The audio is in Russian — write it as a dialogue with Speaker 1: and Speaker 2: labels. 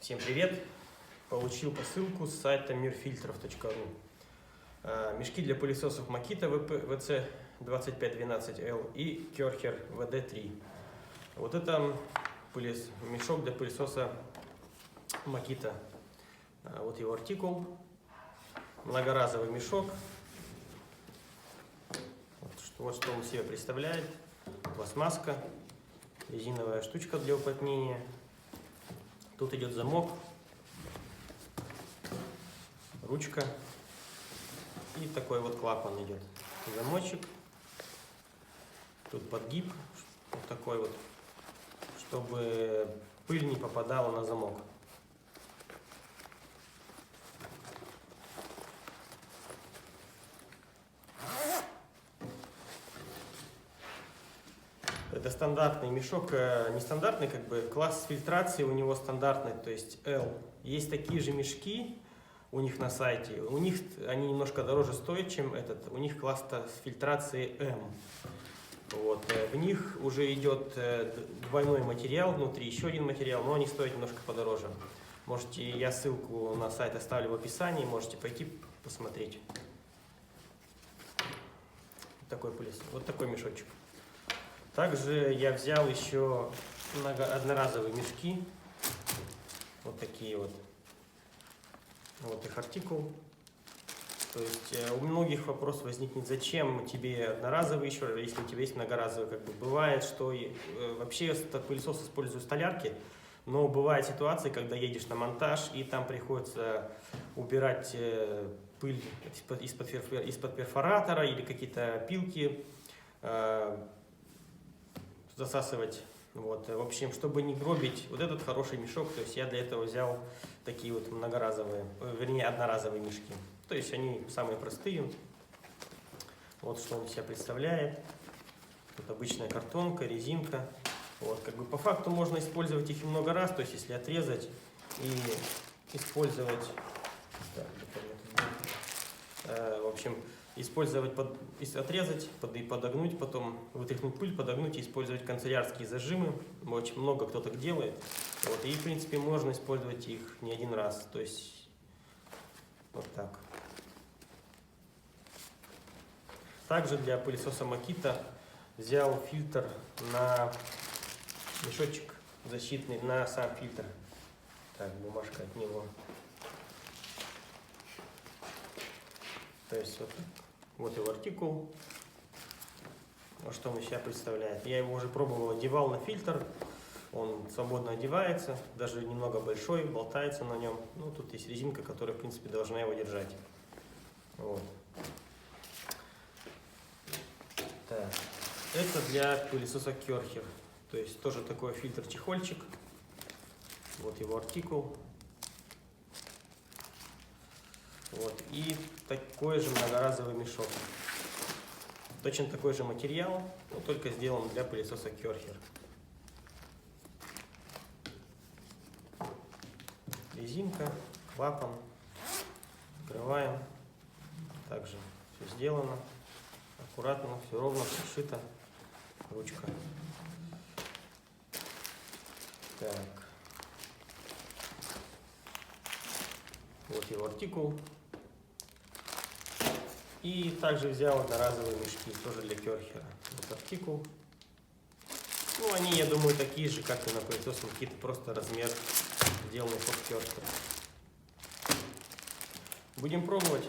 Speaker 1: Всем привет! Получил посылку с сайта mirfiltrov.ru. Мешки для пылесосов Makita VC2512L и Керхер VD3. Вот это мешок для пылесоса Makita. Вот его артикул. Многоразовый мешок. Вот что он себе представляет. Пластмасска, резиновая штучка для уплотнения. Тут идет замок, ручка и такой вот клапан идет. Замочек, тут подгиб вот такой вот, чтобы пыль не попадала на замок. Это стандартный мешок, нестандартный, класс фильтрации у него стандартный, то есть L. Есть такие же мешки у них на сайте, у них они немножко дороже стоят, чем этот, у них класс фильтрации M. Вот, в них уже идет двойной материал внутри, еще один материал, но они стоят немножко подороже. Можете, я ссылку на сайт оставлю в описании, можете пойти посмотреть. Вот такой мешочек. Также я взял еще одноразовые мешки, вот такие вот, вот их артикул. То есть у многих вопрос возникнет, зачем тебе одноразовый еще, если у тебя есть многоразовый. Бывает, что вообще пылесос использую столярки, но бывает ситуации, когда едешь на монтаж и там приходится убирать пыль из-под перфоратора или какие-то пилки, засасывать. Вот. В общем, чтобы не гробить вот этот хороший мешок, то есть я для этого взял такие вот многоразовые, вернее одноразовые мешки. То есть они самые простые. Вот что он из себя представляет. Тут обычная картонка, резинка. Вот, по факту можно использовать их много раз, то есть если отрезать и использовать, в общем, использовать, отрезать, подогнуть, потом вытряхнуть пыль, подогнуть и использовать канцелярские зажимы. Очень много кто так делает. Вот, и в принципе можно использовать их не один раз. То есть вот так. Также для пылесоса Makita взял фильтр на мешочек защитный, на сам фильтр. Так, бумажка от него. То есть вот его артикул, вот что он из себя представляет. Я его уже пробовал, одевал на фильтр, он свободно одевается, даже немного большой, болтается на нем. Ну, тут есть резинка, которая, в принципе, должна его держать. Вот. Так. Это для пылесоса Керхер, то есть тоже такой фильтр-чехольчик. Вот его артикул. Вот. И такой же многоразовый мешок. Точно такой же материал, но только сделан для пылесоса Керхер. Резинка, клапан. Открываем. Также все сделано. Аккуратно, все ровно, пришито. Ручка. Так. Вот его артикул. И также взял одноразовые мешки, тоже для Керхера. Вот артикул. Ну, они, я думаю, такие же, как и на пылесосе Makita, просто размер, сделанный под Керхер. Будем пробовать.